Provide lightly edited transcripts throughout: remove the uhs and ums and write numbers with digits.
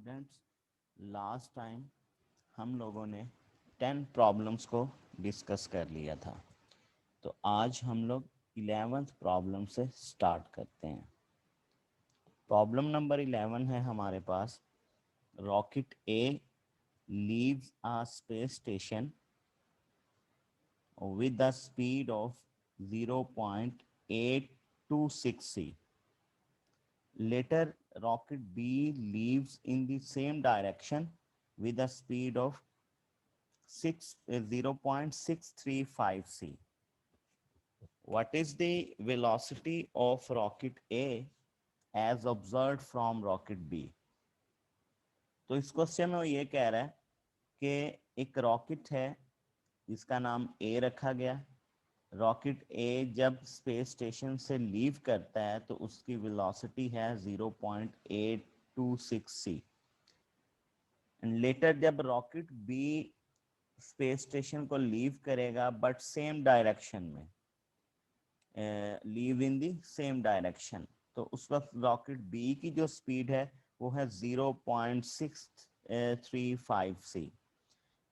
Students, last time हम लोगों ने 10 प्रॉब्लम्स को डिस्कस कर लिया था। तो आज हम लोग 11th प्रॉब्लम से स्टार्ट करते हैं। प्रॉब्लम नंबर 11 है हमारे पास। Rocket A leaves a space station with a speed of 0.826 c. Later, rocket B leaves in the same direction with a speed of 0.635 c. What is the velocity of rocket A as observed from rocket B? तो इस question में वो ये कह रहा है कि एक रॉकेट है जिसका नाम ए रखा गया। रॉकेट ए जब स्पेस स्टेशन से लीव करता है तो उसकी वेलोसिटी है 0.826 सी। एंड लेटर जब रॉकेट बी स्पेस स्टेशन को लीव करेगा बट सेम डायरेक्शन में, leave in the same direction, तो उस वक्त रॉकेट बी की जो स्पीड है वो है 0.635 सी।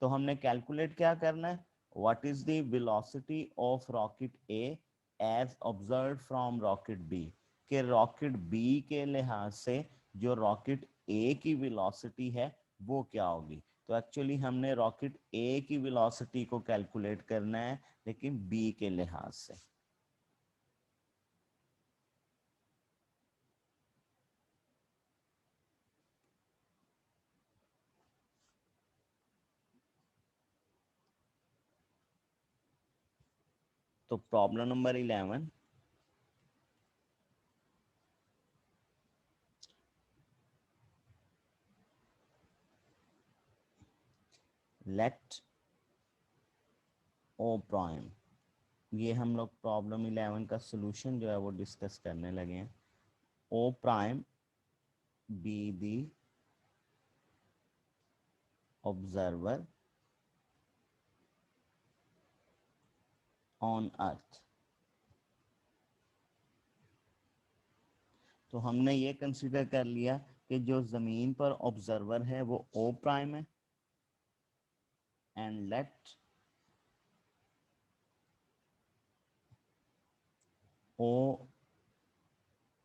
तो हमने कैलकुलेट क्या करना है, what is the velocity of rocket A as observe from rocket B, के रॉकेट बी के लिहाज से जो रॉकेट ए की वेलोसिटी है वो क्या होगी। तो एक्चुअली हमने रॉकेट ए की वेलोसिटी को कैलकुलेट करना है लेकिन बी के लिहाज से। तो प्रॉब्लम नंबर 11, लेट ओ प्राइम, ये हम लोग प्रॉब्लम 11 का सोल्यूशन जो है वो डिस्कस करने लगे हैं। O prime be the observer on earth. तो हमने ये कंसीडर कर लिया कि जो ज़मीन पर ऑब्जर्वर है वो ओ प्राइम है। And let O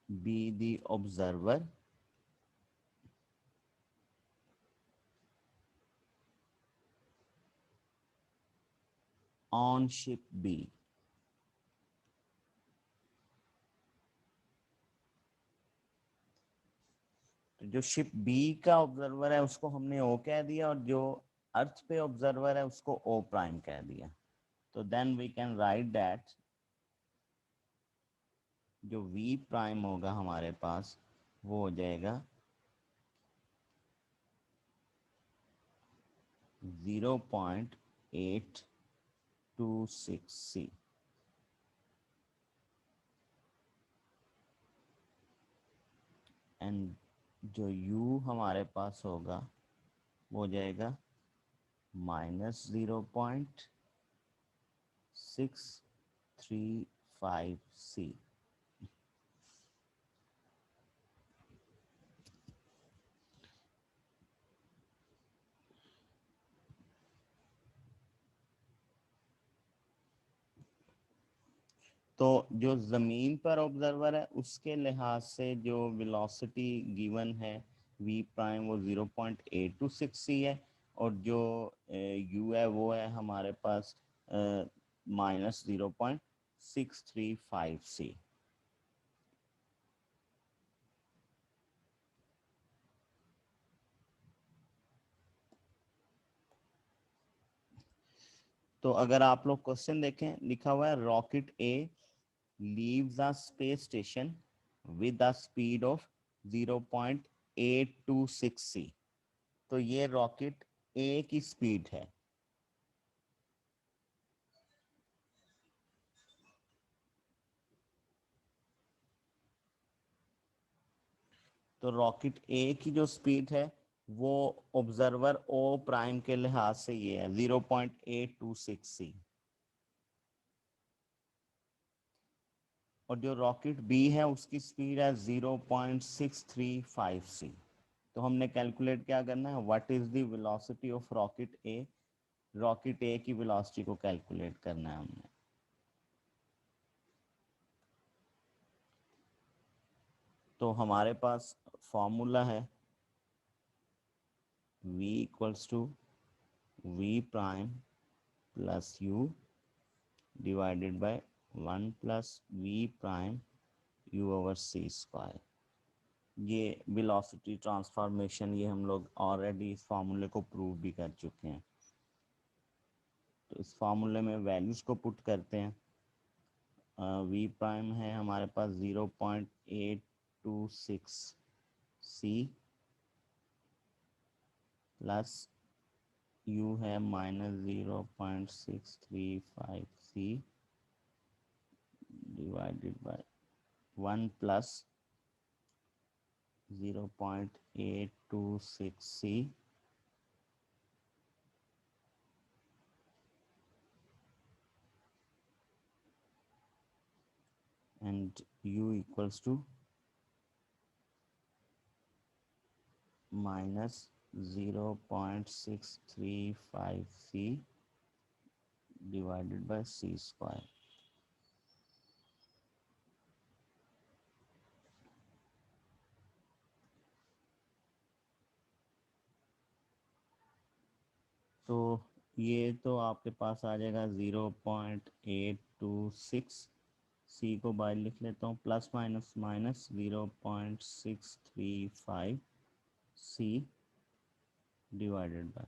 be the observer on ship B. तो जो शिप बी का ऑब्जर्वर है उसको हमने ओ कह दिया और जो अर्थ पे ऑब्जर्वर है उसको ओ प्राइम कह दिया। तो then we can write that जो वी प्राइम होगा हमारे पास वो हो जाएगा 0.826 सी। एंड जो u हमारे पास होगा वो हो जाएगा -0.635 c। तो जो ज़मीन पर ऑब्जर्वर है उसके लिहाज से जो वेलोसिटी गिवन है v प्राइम वो 0.826 सी है और जो u है वो है हमारे पास -0.635 सी। तो अगर आप लोग क्वेश्चन देखें, लिखा हुआ है rocket A leaves a space station with a speed of 0.826 c। तो ये रॉकेट ए की स्पीड है। तो रॉकेट ए की जो स्पीड है वो ऑब्जर्वर ओ प्राइम के लिहाज से ये है 0.826 सी। और जो रॉकेट बी है उसकी स्पीड है 0.635 सी। तो हमने कैलकुलेट क्या करना है, what is the velocity of rocket A की वेलोसिटी को कैलकुलेट करना है हमने। तो हमारे पास फॉर्मूला है v equals to v prime plus u divided by 1 plus v prime u over c square. ये वेलोसिटी ट्रांसफॉर्मेशन ये हम लोग ऑलरेडी इस फार्मूले को प्रूव भी कर चुके हैं। तो इस फार्मूले में वैल्यूज को पुट करते हैं। v प्राइम है हमारे पास 0.826 c प्लस u है -0.635 c divided by 1 plus 0.826 c and u equals to minus 0.635 c divided by c square। तो ये तो आपके पास आ जाएगा 0.826 सी को बाहर लिख लेता हूँ, plus minus minus 0.635 C divided by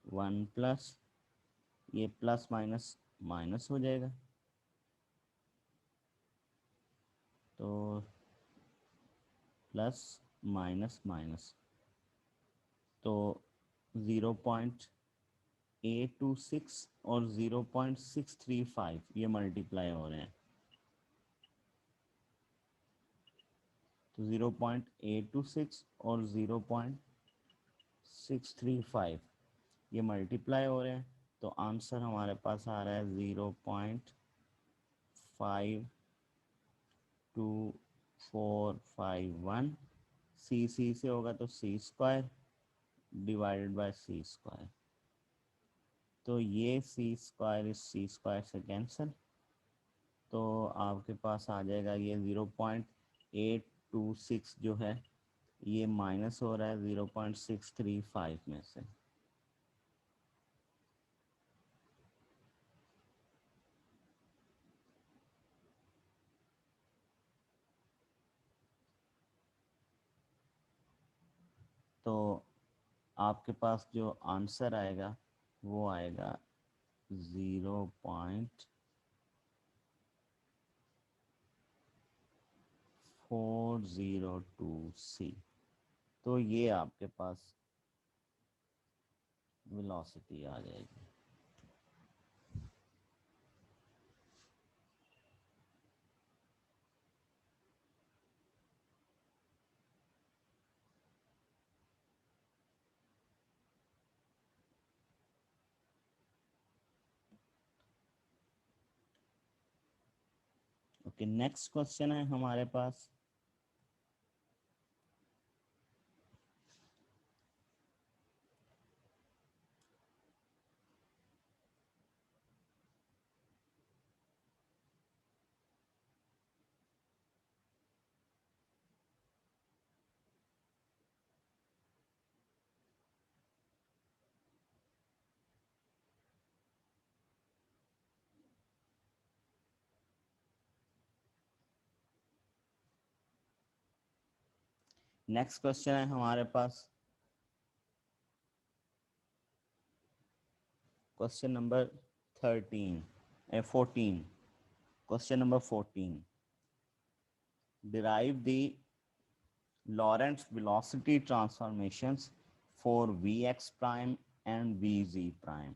1 plus ये प्लस माइनस माइनस हो जाएगा, तो प्लस माइनस माइनस तो 0.826 और 0.635 ये मल्टीप्लाई हो रहे हैं, तो 0.826 और 0.635 ये मल्टीप्लाई हो रहे हैं। तो आंसर हमारे पास आ रहा है 0.52451। सी से होगा तो c square divided by c square. तो ये सी स्क्वायर इस सी स्क्वायर से कैंसिल, तो आपके पास आ जाएगा ये 0.826 जो है ये माइनस हो रहा है 0.635 में से। तो आपके पास जो आंसर आएगा वो आएगा 0.402 c। तो ये आपके पास वेलोसिटी आ जाएगी। ओके, नेक्स्ट क्वेश्चन है हमारे पास नेक्स्ट क्वेश्चन है हमारे पास question number 14। Question number 14, derive the Lorentz velocity transformations for Vx prime and Vz prime।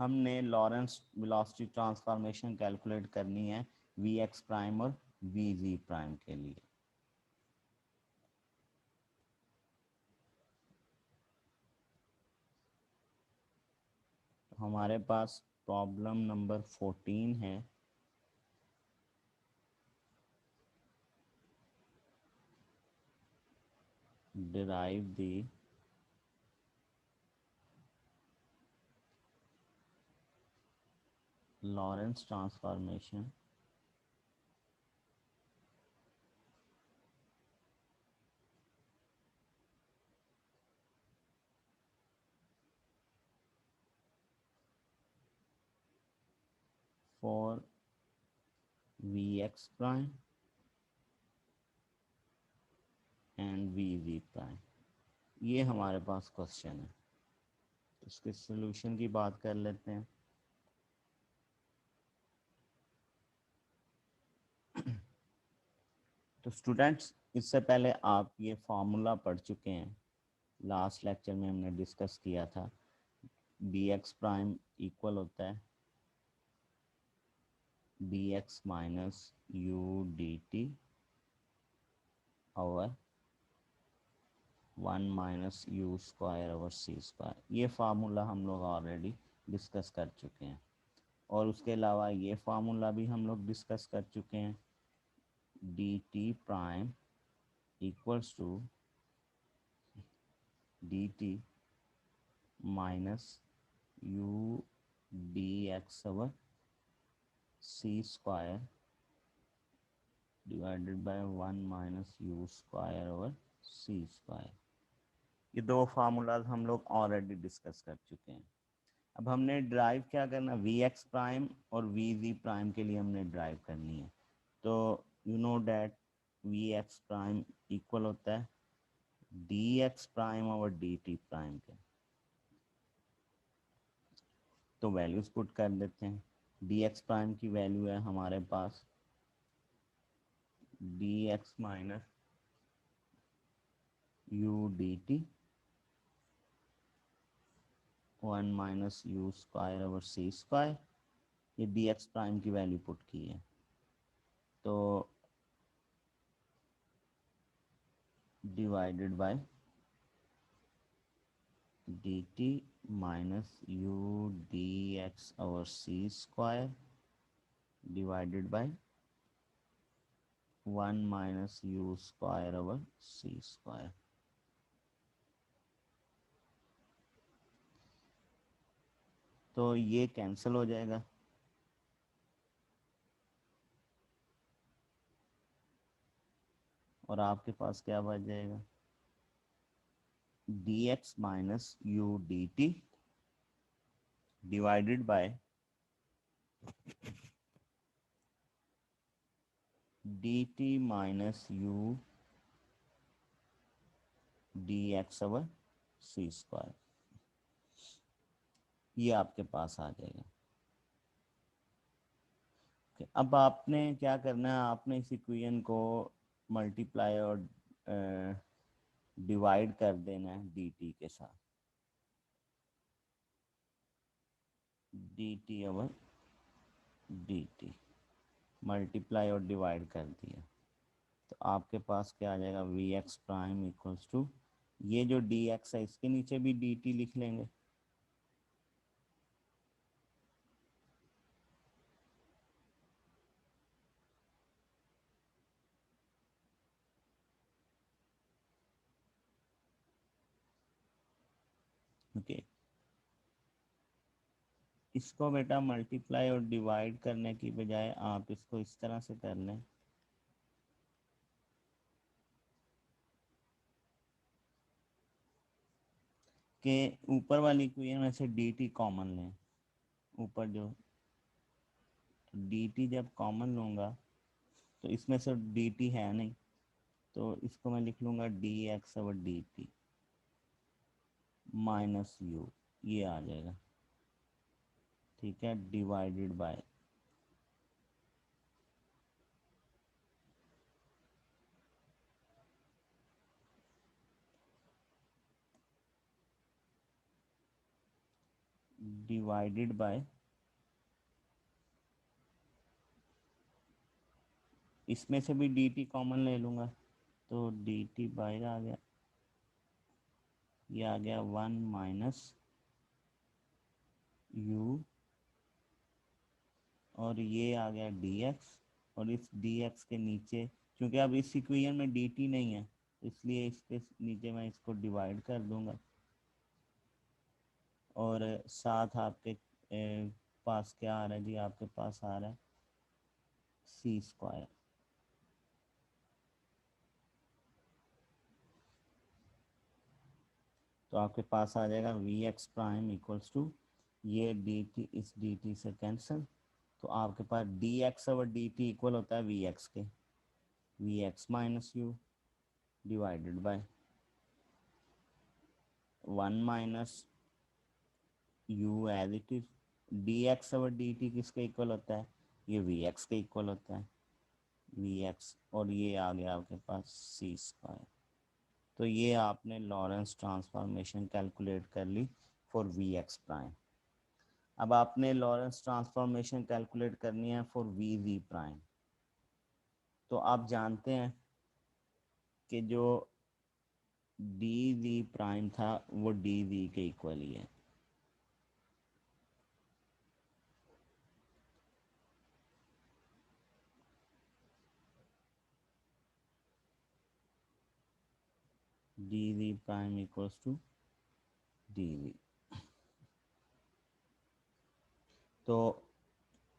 हमने लॉरेंस वेलोसिटी ट्रांसफॉर्मेशन कैलकुलेट करनी है Vx प्राइम और Vz प्राइम के लिए। हमारे पास प्रॉब्लम नंबर 14 है। derive the Lorentz transformation for Vx prime and Vz prime। ये हमारे पास क्वेश्चन है, तो इसके सॉल्यूशन की बात कर लेते हैं। तो स्टूडेंट्स, इससे पहले आप ये फार्मूला पढ़ चुके हैं, लास्ट लेक्चर में हमने डिस्कस किया था। बी एक्स प्राइम इक्वल होता है B X minus U D T over 1 minus you square over C square. ये फार्मूला हम लोग ऑलरेडी डिस्कस कर चुके हैं, और उसके अलावा ये फार्मूला भी हम लोग डिस्कस कर चुके हैं, D T prime equals to D T minus U D x over C square divided by 1 minus you square over C square. ये दो फार्मूलाज हम लोग ऑलरेडी डिस्कस कर चुके हैं। अब हमने ड्राइव क्या करना, वी एक्स प्राइम और वी जी प्राइम के लिए हमने ड्राइव करनी है। तो you know that v x prime equal होता है d x prime over D T prime के। तो वैल्यूज पुट कर देते हैं। डी एक्स प्राइम की वैल्यू है हमारे पास D x minus U D t 1 minus you square over C square. ये डी एक्स प्राइम की वैल्यू पुट की है। तो divided by D T minus U D x over C square divided by 1 minus you square over C square. तो ये cancel हो जाएगा, और आपके पास क्या बच जाएगा, D x minus U D T divided by D T minus U D x over C square. ये आपके पास आ जाएगा। अब आपने क्या करना है, आपने इस इक्वेशन को मल्टीप्लाई और डिवाइड कर देना है डी टी के साथ, D T over D T multiply और डिवाइड कर दिया। तो आपके पास क्या आ जाएगा, V x prime equals to, ये जो डी एक्स है इसके नीचे भी डी टी लिख लेंगे, ओके। इसको बेटा मल्टीप्लाई और डिवाइड करने की बजाय आप इसको इस तरह से कर लें कि ऊपर वाली इक्वेशन में से डी टी कॉमन लें। ऊपर जो डी टी जब कॉमन लूँगा तो इसमें से डी टी है नहीं, तो इसको मैं लिख लूँगा D x over D T minus you, ये आ जाएगा, ठीक है, डिवाइडेड बाय डिवाइडेड बाय इसमें से भी डी टी कॉमन ले लूँगा, तो डी टी बाहर आ गया, ये आ गया 1 माइनस यू, और ये आ गया डी एक्स, और इस डी एक्स के नीचे क्योंकि अब इस इक्वेशन में डी टी नहीं है, इसलिए इसके नीचे मैं इसको डिवाइड कर दूंगा और साथ आपके पास क्या आ रहा है जी, आपके पास आ रहा है सी स्क्वायर। तो आपके पास आ जाएगा V x prime equals to, ये डी टी इस डी टी से कैंसिल, तो आपके पास डी एक्स और डी टी इक्वल होता है वी एक्स के, V x minus you divided by 1 - you as it is. D x और डी टी किसके इक्वल होता है, ये वी एक्स के इक्वल होता है, वी एक्स, और ये आ गया आपके पास सी स्क्वायर। तो ये आपने लॉरेंस ट्रांसफॉर्मेशन कैलकुलेट कर ली फॉर वी एक्स प्राइम। अब आपने लॉरेंस ट्रांसफॉर्मेशन कैलकुलेट करनी है फॉर वी वी प्राइम। तो आप जानते हैं कि जो डी वी प्राइम था वो डी वी के इक्वल ही है। D v prime equals to d v. तो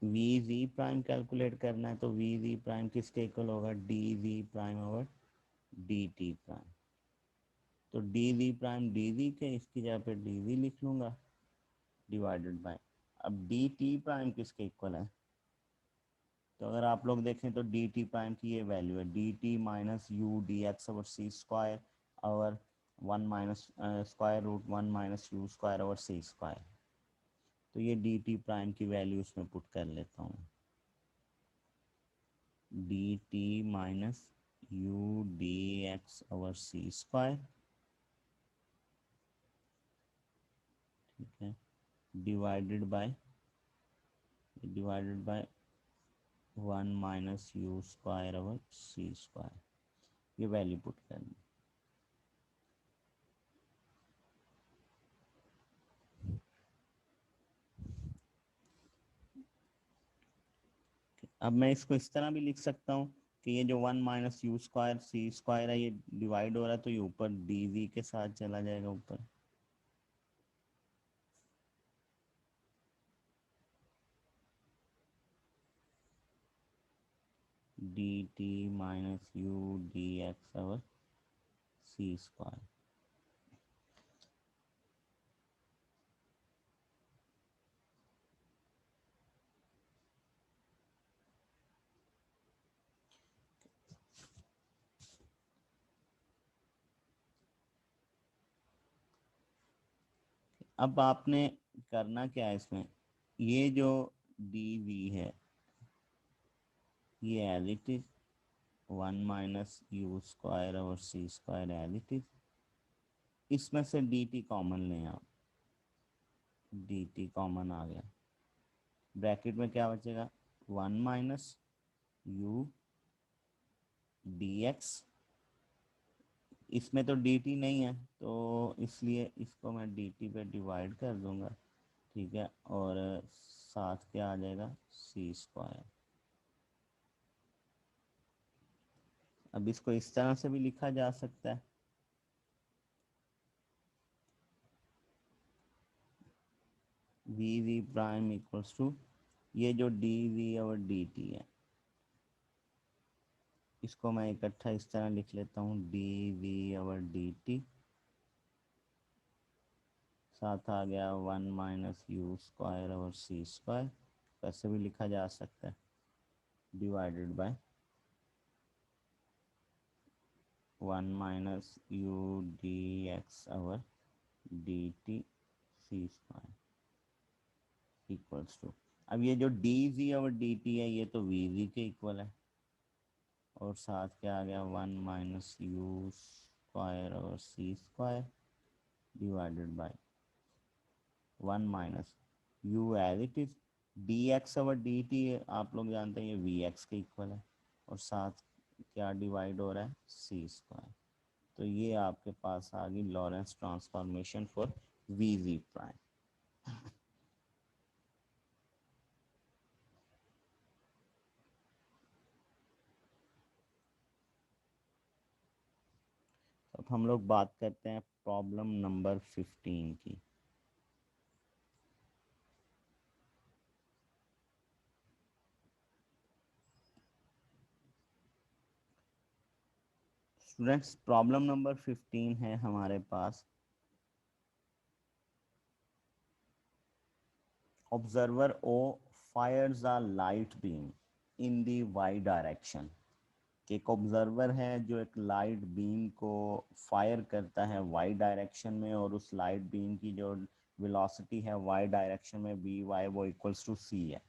वी वी प्राइम कैलकुलेट करना है, तो वी वी प्राइम किसके इक्वल होगा, d v prime over D T prime. तो d v prime d v के, इसकी जगह पे डी वी लिख लूँगा डिवाइडेड बाय, अब डी टी प्राइम किसके इक्वल है, तो अगर आप लोग देखें तो डी टी प्राइम की ये वैल्यू है d T minus U D x over सी स्क्वायर और 1 - square root 1 - you square over C square. तो ये डी टी प्राइम की वैल्यू इसमें पुट कर लेता हूँ, d T minus U D x over सी स्क्वायर, ठीक है, divided by 1 - you square over C square, ये वैल्यू पुट करनी। अब मैं इसको इस तरह भी लिख सकता हूँ कि ये जो 1 - यू स्क्वायर सी स्क्वायर है ये डिवाइड हो रहा है, तो ये ऊपर डी वी के साथ चला जाएगा ऊपर, d T minus U D x over सी स्क्वायर। अब आपने करना क्या है इसमें, ये जो डी वी है ये as it is 1 - you square और सी स्क्वायर एज इट इज, इसमें से डी टी कॉमन लें आप, डी टी कॉमन आ गया, ब्रैकेट में क्या बचेगा 1 - यू डी एक्स, इसमें तो डी टी नहीं है तो इसलिए इसको मैं डी टी पे डिवाइड कर दूंगा, ठीक है, और साथ क्या आ जाएगा सी स्क्वायर। अब इसको इस तरह से भी लिखा जा सकता है, V we prime equals to, ये जो डी वी और डी टी है इसको मैं इकट्ठा इस तरह लिख लेता हूँ, डी वी और डी टी, साथ आ गया 1 - यू स्क्वायर और सी स्क्वायर, कैसे भी लिखा जा सकता है, divided by 1 - u D x और D t c square equals to, अब ये जो डी वी और डी टी है ये तो वी वी के इक्वल है, और साथ क्या आ गया 1 - यू स्क्वायर और सी square divided by 1 - you as it is, D x और डी टी आप लोग जानते हैं ये वी एक्स के इक्वल है, और साथ क्या डिवाइड हो रहा है सी स्क्वायर। तो ये आपके पास आ गई Lorentz transformation for V we prime. अब हम लोग बात करते हैं प्रॉब्लम नंबर 15 की। स्टूडेंट्स प्रॉब्लम नंबर 15 है हमारे पास, observer O fires a light beam in the y direction. एक ऑब्जर्वर है जो एक लाइट बीम को फायर करता है वाई डायरेक्शन में, और उस लाइट बीम की जो वेलोसिटी है वाई डायरेक्शन में बी वाई वो इक्वल्स टू सी है।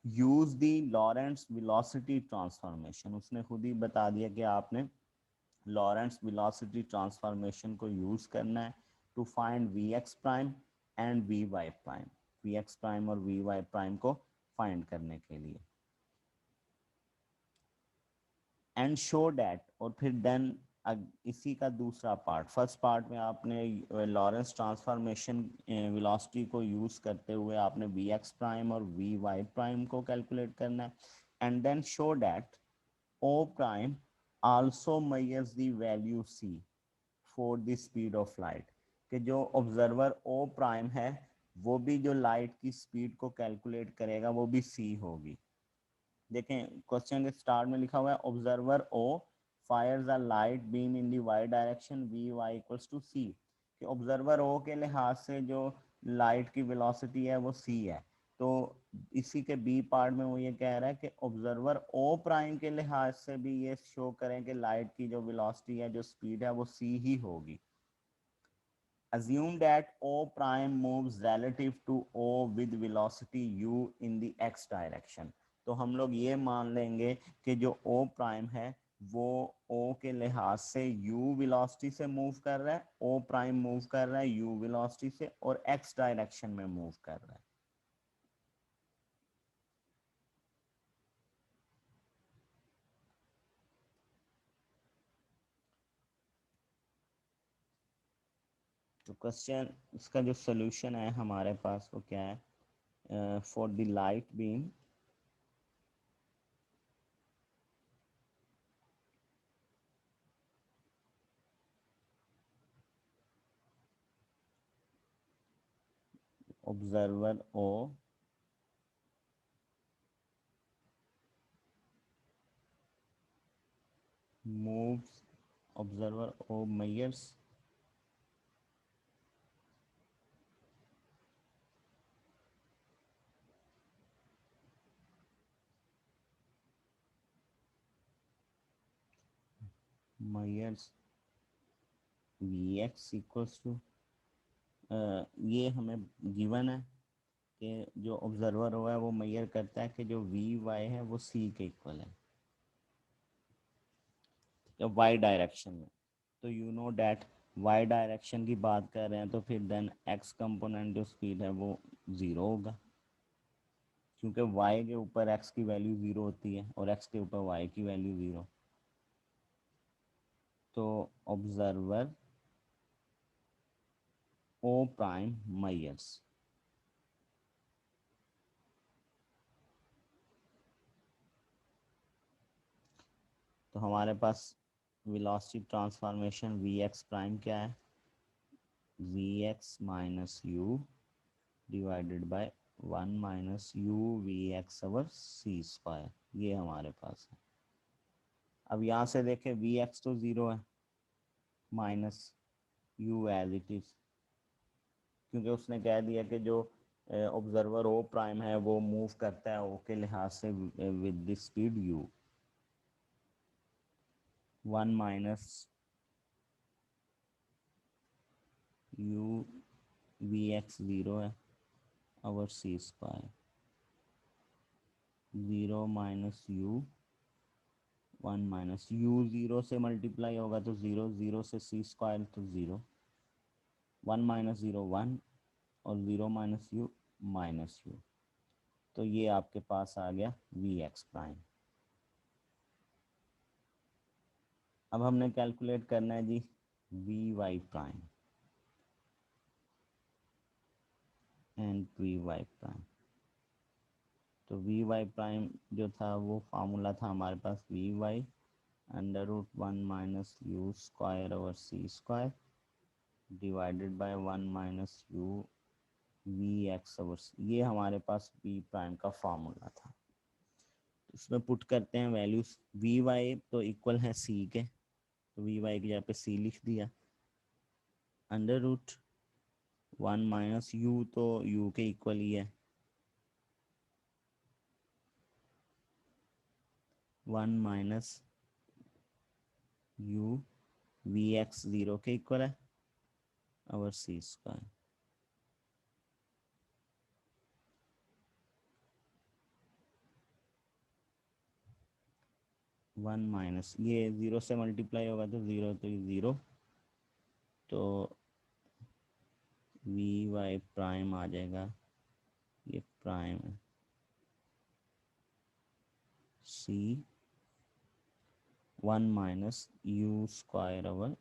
Use the Lorentz velocity transformation, उसने खुद ही बता दिया कि आपने लॉरेंट्स वेलोसिटी ट्रांसफॉर्मेशन को यूज करना है to find V x prime and V Y prime, V x prime और वी वाई प्राइम को फाइंड करने के लिए। एंड शो डैट, और फिर देन इसी का दूसरा पार्ट, फर्स्ट पार्ट में आपने लॉरेंस ट्रांसफॉर्मेशन वेलोसिटी को यूज करते हुए आपने वी एक्स प्राइम और वी वाई प्राइम को कैलकुलेट करना है। And then show that O prime also measures the value C for the speed of light, कि जो ऑब्जर्वर ओ प्राइम है वो भी जो लाइट की स्पीड को कैलकुलेट करेगा वो भी सी होगी। देखें क्वेश्चन के स्टार्ट में लिखा हुआ है observer O fires a light beam in the y direction v y equals to c, कि ऑब्जर्वर ओ के लिहाज से जो लाइट की वेलोसिटी है वो सी है। तो इसी के बी पार्ट में वो ये कह रहा है कि ऑब्जर्वर ओ प्राइम के लिहाज से भी ये शो करें कि लाइट की जो वेलोसिटी है जो स्पीड है वो सी ही होगी। Assume that O prime moves relative to O with velocity u in the x direction। तो हम लोग ये मान लेंगे कि जो O प्राइम है वो O के लिहाज से u वेलोसिटी से मूव कर रहा है, O प्राइम मूव कर रहा है u वेलोसिटी से और x डायरेक्शन में मूव कर रहा है। तो क्वेश्चन इसका जो सोल्यूशन है हमारे पास वो क्या है, for the light beam observer O moves, observer O measures measures Vx equals to, ये हमें गिवन है कि जो ऑब्जर्वर हुआ है वो मेजर करता है कि जो वी वाई है वो सी के इक्वल है या वाई डायरेक्शन में। तो you know that Y direction की बात कर रहे हैं तो फिर देन एक्स कंपोनेंट जो स्पीड है वो ज़ीरो होगा, क्योंकि वाई के ऊपर एक्स की वैल्यू ज़ीरो होती है और एक्स के ऊपर वाई की वैल्यू ज़ीरो। तो ऑब्जर्वर ओ प्राइम मेजर्स, तो हमारे पास velocity transformation v x prime क्या है, we x minus you divided by one minus you we x over c square, ये हमारे पास है। अब यहाँ से देखें वी एक्स तो ज़ीरो है minus u as it is, क्योंकि उसने कह दिया कि जो ऑब्जर्वर ओ प्राइम है वो मूव करता है ओ के लिहाज से with the speed u, one minus you we x zero है over c square, zero minus u one minus u, zero से मल्टीप्लाई होगा तो ज़ीरो, ज़ीरो से सी स्क्वायर तो zero, one minus zero one और zero minus u minus u, तो ये आपके पास आ गया वी एक्स प्राइम। अब हमने कैलकुलेट करना है जी V Y prime and V Y prime. तो वी वाई प्राइम जो था वो फार्मूला था हमारे पास V Y under root 1 minus you square over C square divided by 1 minus you we X over C. ये हमारे पास बी प्राइम का फॉर्मूला था। इसमें पुट करते हैं वैल्यूज। वी वाई तो इक्वल है सी के, तो वी वाई की जगह पे सी लिख दिया। अंडर रूट 1 माइनस यू तो यू के इक्वल ही है, 1 माइनस यू वी एक्स 0 के इक्वल है ओवर सी स्क्वायर। वन माइनस ये 0 से मल्टीप्लाई होगा तो 0 तो 0, तो वी वाई प्राइम आ जाएगा, ये प्राइम है C 1 minus you square over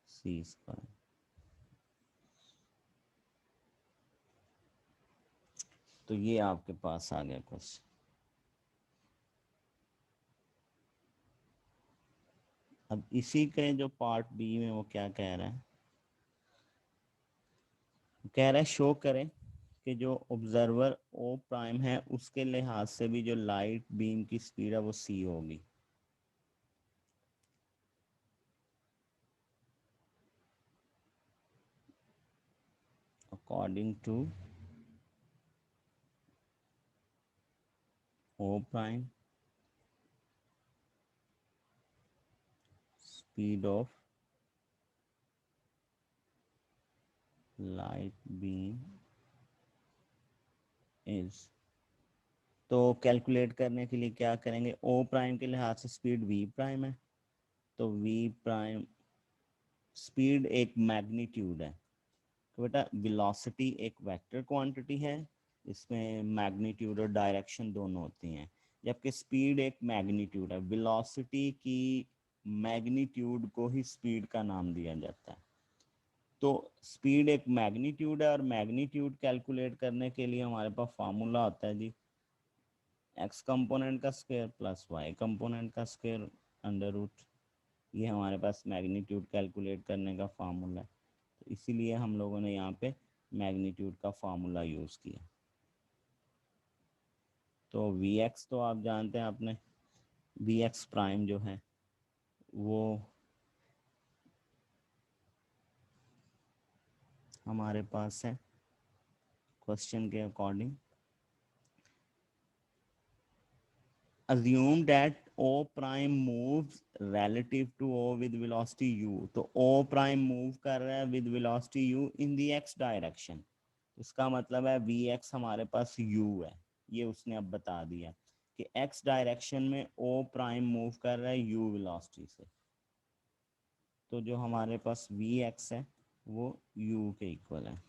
C square. तो ये आपके पास आ गया क्वेश्चन। अब इसी के जो पार्ट बी में वो क्या कह रहा है, कह रहा है शो करें कि जो ऑब्जर्वर ओ प्राइम है उसके लिहाज से भी जो लाइट बीम की स्पीड है वो सी होगी। According to O prime speed of light beam is. तो कैलकुलेट करने के लिए क्या करेंगे, ओ प्राइम के लिहाज से स्पीड वी प्राइम है, तो वी प्राइम स्पीड एक मैग्नीट्यूड है। तो बेटा वेलोसिटी एक वेक्टर क्वांटिटी है, इसमें मैग्नीट्यूड और डायरेक्शन दोनों होती हैं, जबकि स्पीड एक मैग्नीट्यूड है। वेलोसिटी की मैग्नीट्यूड को ही स्पीड का नाम दिया जाता है। तो स्पीड एक मैग्नीट्यूड है, और मैग्नीट्यूड कैलकुलेट करने के लिए हमारे पास फार्मूला होता है जी, एक्स कंपोनेंट का स्क्वायर प्लस वाई कंपोनेंट का स्क्वायर अंडर रूट। ये हमारे पास मैग्नीट्यूड कैलकुलेट करने का फार्मूला है, तो इसीलिए हम लोगों ने यहाँ पे मैग्नीट्यूड का फार्मूला यूज़ किया। तो वी एक्स तो आप जानते हैं, आपने वी एक्स प्राइम जो है वो हमारे पास है क्वेश्चन के according, assume that O prime moves relative to O with velocity u। तो O prime move कर रहा है with velocity u in the x direction। इसका मतलब है Vx हमारे पास u है, ये उसने अब बता दिया कि x डायरेक्शन में O प्राइम मूव कर रहा है u वेलोसिटी से। तो जो हमारे पास Vx है वो u के इक्वल है,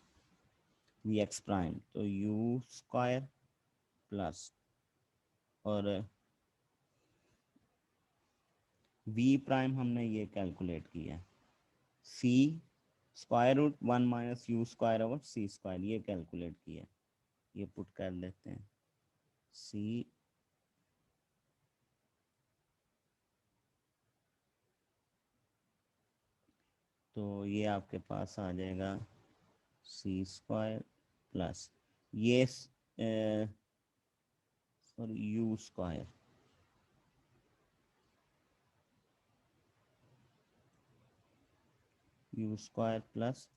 Vx प्राइम तो u स्क्वायर प्लस, और v प्राइम हमने ये कैलकुलेट किया, c square root 1 minus you square over C square, ये कैलकुलेट किया। ये पुट कर देते हैं सी तो ये आपके पास आ जाएगा सी स्क्वायर प्लस ये sorry you square, U square plus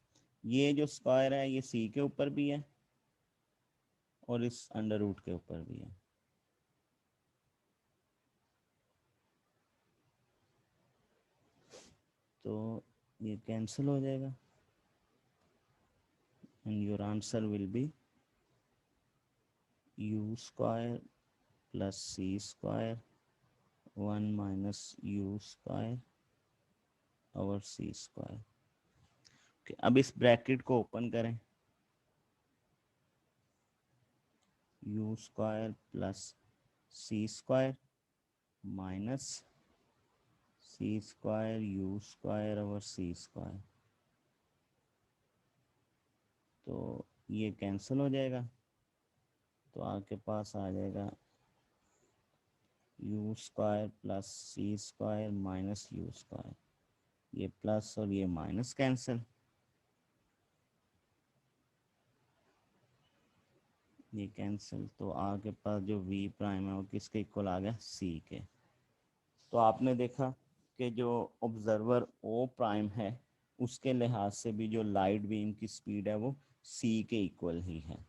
ये जो स्क्वायर है ये सी के ऊपर भी है और इस अंडर रूट के ऊपर भी है, तो ये कैंसिल हो जाएगा and your answer will be U square plus C square 1 minus you square over C square. अब इस ब्रैकेट को ओपन करें, U square plus C square minus C square U square over सी स्क्वायर, तो ये cancel हो जाएगा, तो आपके पास आ जाएगा U square plus C square minus you square, ये प्लस और ये माइनस कैंसिल, ये कैंसिल, तो आगे पास जो v प्राइम है वो किसके इक्वल आ गया, c के। तो आपने देखा कि जो ऑब्जर्वर o प्राइम है उसके लिहाज से भी जो लाइट बीम की स्पीड है वो c के इक्वल ही है।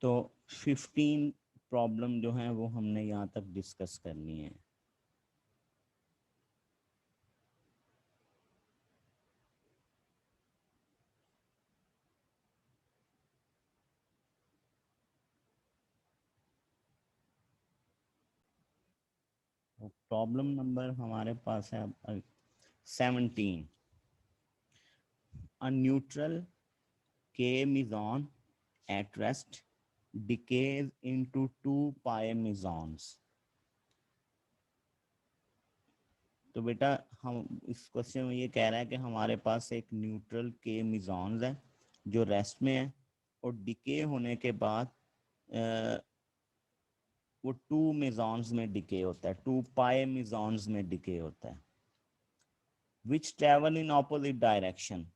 तो 15 प्रॉब्लम जो है वो हमने यहाँ तक डिस्कस करनी है। प्रॉब्लम नंबर हमारे पास है अब 17। A neutral K meson at rest decays into 2 pi mesons। तो बेटा हम इस क्वेश्चन में ये कह रहा है कि हमारे पास एक न्यूट्रल के मिजॉन्स है जो रेस्ट में है, और डिके होने के बाद वो 2 मेजॉन्स में डिके होता है, 2 पाए मेजॉन्स में डिके होता है, which travel in opposite direction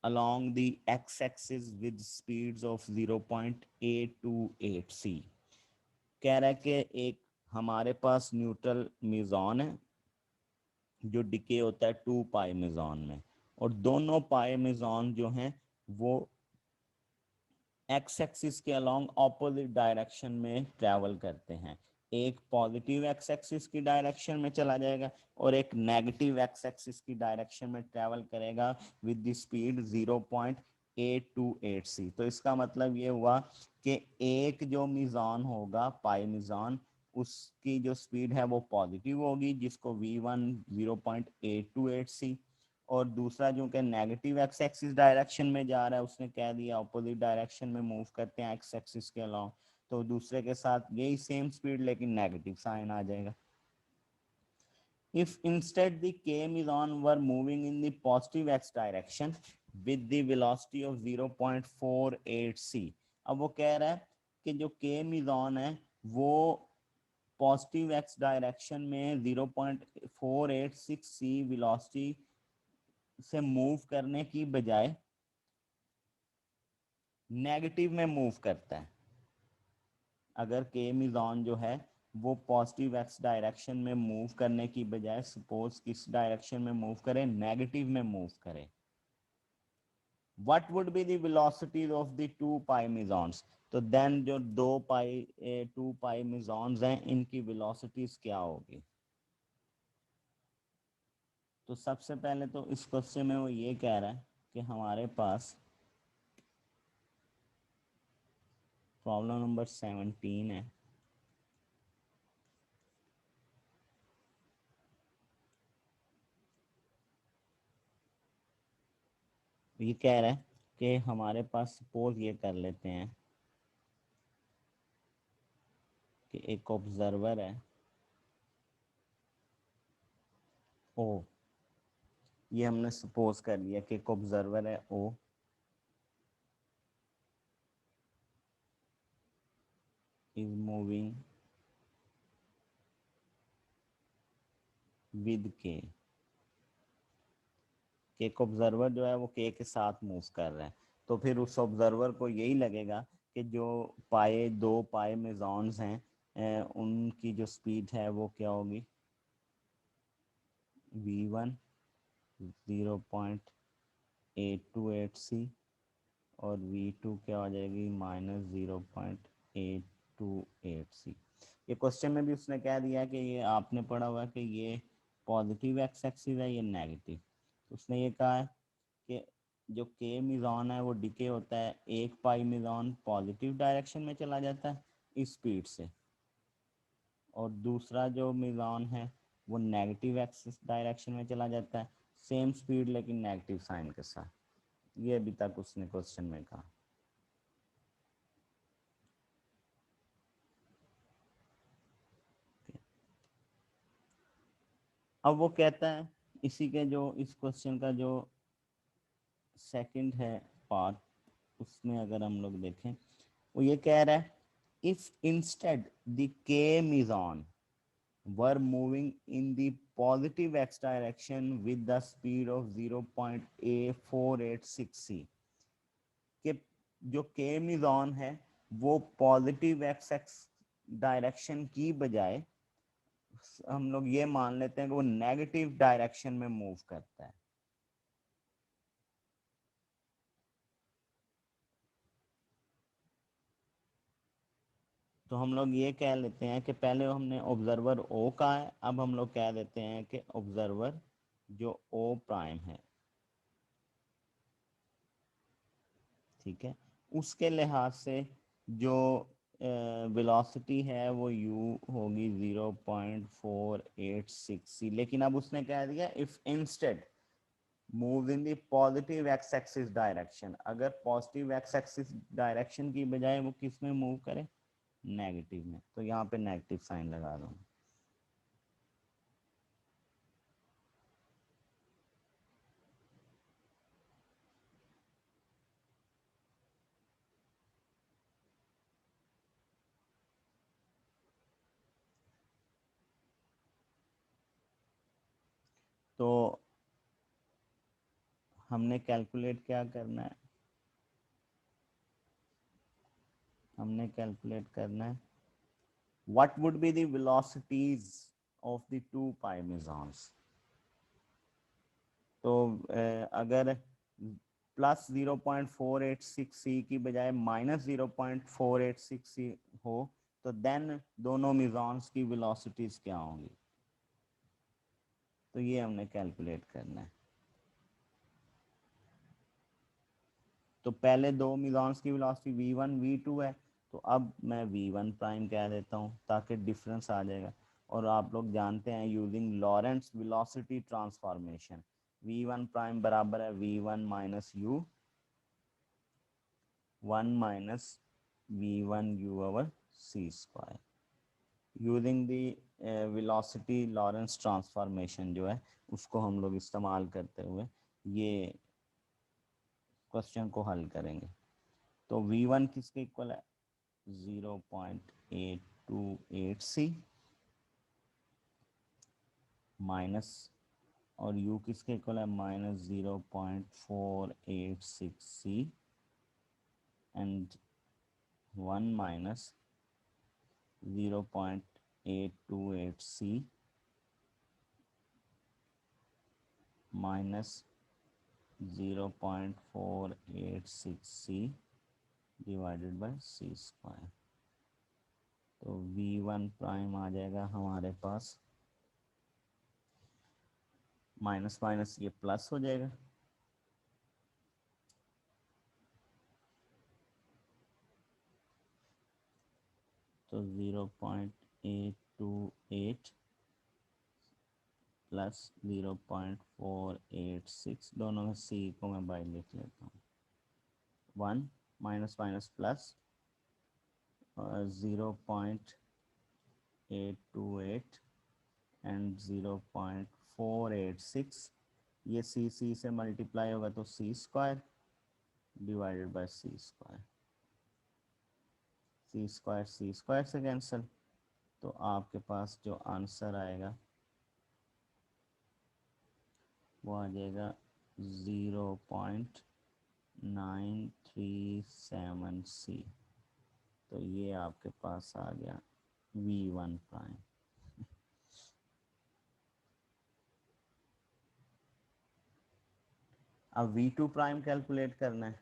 along the x-axis with speeds of 0.828 c। कह रहा है कि एक हमारे पास न्यूट्रल मेजॉन है जो डिके होता है 2 पाई मेजॉन में, और दोनों पाई मेजॉन जो हैं वो एक्स एक्सिस के अलोंग ऑपोजिट डायरेक्शन में ट्रैवल करते हैं। एक पॉजिटिव एक्स एक्सिस की डायरेक्शन में चला जाएगा और एक नेगेटिव एक्स एक्सिस की डायरेक्शन में ट्रैवल करेगा विद द स्पीड 0.828 सी। तो इसका मतलब ये हुआ कि एक जो मिजान होगा पाई मिजान, उसकी जो स्पीड है वो पॉजिटिव होगी जिसको v1 0.828 सी, और दूसरा जो कि नेगेटिव एक्स एक्सिस डायरेक्शन में जा रहा है उसने कह दिया अपोजिट डायरेक्शन में मूव करते हैं एक्स एक्सिस के अलावा, तो दूसरे के साथ यही सेम स्पीड लेकिन नेगेटिव साइन आ जाएगा। if instead the k meson were moving in the positive x direction with the velocity of 0.48 c। अब वो कह रहा है कि जो k meson है वो पॉजिटिव एक्स डायरेक्शन में 0.486 c वेलोसिटी से मूव करने की बजाय नेगेटिव में मूव करता है। अगर के मिजॉन जो है वो पॉजिटिव एक्स डायरेक्शन में मूव करने की बजाय सपोज किस डायरेक्शन में मूव करे, नेगेटिव में मूव करे, what would be the velocities of the 2 पाई मिजॉन्स। तो देन जो 2 पाई मिजॉन्स हैं इनकी वेलोसिटीज क्या होगी। तो सबसे पहले तो इस क्वेश्चन में वो ये कह रहा है कि हमारे पास प्रॉब्लम नंबर 17 है, ये कह रहा है कि हमारे पास सपोज ये कर लेते हैं कि एक ऑब्जर्वर है ओ, ये हमने सपोज कर लिया कि एक ऑब्जर्वर है ओ इज मूविंग विद के, एक ऑब्जर्वर जो है वो के साथ मूव कर रहा है, तो फिर उस ऑब्जर्वर को यही लगेगा कि जो पाए 2 पाए मेजॉन्स हैं उनकी जो स्पीड है वो क्या होगी, v1 0.828 c और v2 क्या हो जाएगी -0.828 c। ये क्वेश्चन में भी उसने कह दिया कि ये आपने पढ़ा हुआ कि ये पॉजिटिव एक्स एक्सिस है, ये नेगेटिव। तो उसने ये कहा है कि जो के मिजॉन है वो डिके होता है, एक पाई मिजॉन पॉजिटिव डायरेक्शन में चला जाता है इस स्पीड से, और दूसरा जो मिजॉन है वो नेगेटिव एक्सिस डायरेक्शन में चला जाता है, सेम स्पीड लेकिन नेगेटिव साइन के साथ। ये अभी तक उसने क्वेश्चन में कहा। अब वो कहता है इसी के जो इस क्वेश्चन का जो सेकंड है पार्ट, उसमें अगर हम लोग देखें, वो ये कह रहा है इफ इंस्टेड द के meson were moving in the positive x direction with the speed of 0.486 c, कि जो के मेसॉन है वो पॉजिटिव एक्स एक्स डायरेक्शन की बजाय हम लोग ये मान लेते हैं कि वो नेगेटिव डायरेक्शन में मूव करता है। तो हम लोग ये कह लेते हैं कि पहले हमने ऑब्जर्वर ओ का है, अब हम लोग कह देते हैं कि ऑब्जर्वर जो ओ प्राइम है, ठीक है, उसके लिहाज से जो वेलोसिटी है वो u होगी 0.486c। लेकिन अब उसने कह दिया if instead move in the positive x axis direction, अगर पॉजिटिव एक्स एक्सिस डायरेक्शन की बजाय वो किस में मूव करे, नेगेटिव में, तो यहाँ पे नेगेटिव साइन लगा दूँ। तो हमने कैलकुलेट क्या करना है, हमने कैलकुलेट करना है what would be the velocities of the two pi mesons। तो अगर प्लस 0.486c की बजाय माइनस 0.486c हो तो देन दोनों मेसॉन्स की वेलोसिटीज क्या होंगी, तो ये हमने कैलकुलेट करना है। तो पहले दो मेसॉन्स की वेलोसिटी v1 v2 है, तो अब मैं v1 प्राइम कह देता हूँ ताकि डिफरेंस आ जाएगा। और आप लोग जानते हैं using Lorentz velocity transformation, v1 prime बराबर है v1 minus u 1 minus v1 u over c square. Using the velocity Lorentz transformation जो है उसको हम लोग इस्तेमाल करते हुए ये क्वेश्चन को हल करेंगे। तो v1 किसके इक्वल है, 0.828c माइनस, और u किसके इक्वल है, minus 0.486c and 1 minus 0.828c minus 0.486c divided by c square. तो v1 प्राइम आ जाएगा हमारे पास, माइनस माइनस ये प्लस हो जाएगा, तो 0.828 प्लस 0.486, दोनों में c को मैं बाई लिख लेता हूँ, 1 माइनस माइनस प्लस 0.828 एंड 0.486, ये सी से मल्टीप्लाई होगा तो c square divided by c square, C square से कैंसिल, तो आपके पास जो आंसर आएगा वो आ जाएगा 0.937c। तो ये आपके पास आ गया v1 प्राइम। अब v2 प्राइम कैलकुलेट करना है,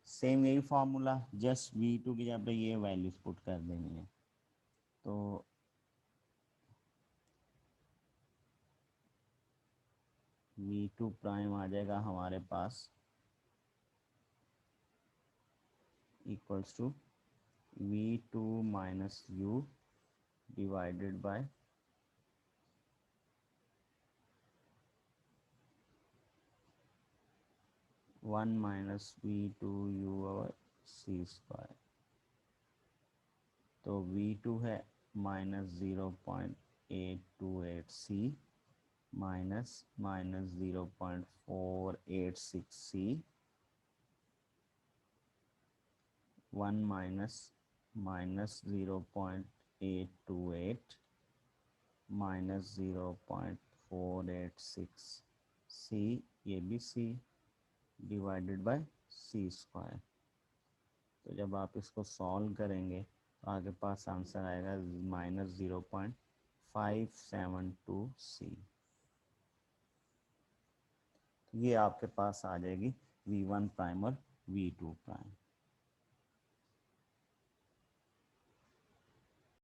सेम यही फार्मूला, जस्ट v2 की जगह पे ये वैल्यूज पुट कर देनी है। तो v2 प्राइम आ जाएगा हमारे पास equals to v2 minus u divided by 1 minus v two u over C square. तो वी टू है -0.828 c minus -0.486 c 1 minus -0.828 minus 0.486 c, ये भी c divided by c square. तो जब आप इसको सॉल्व करेंगे तो आपके पास आंसर आएगा -0.572 सी। ये आपके पास आ जाएगी V1 प्राइम और V2 प्राइम।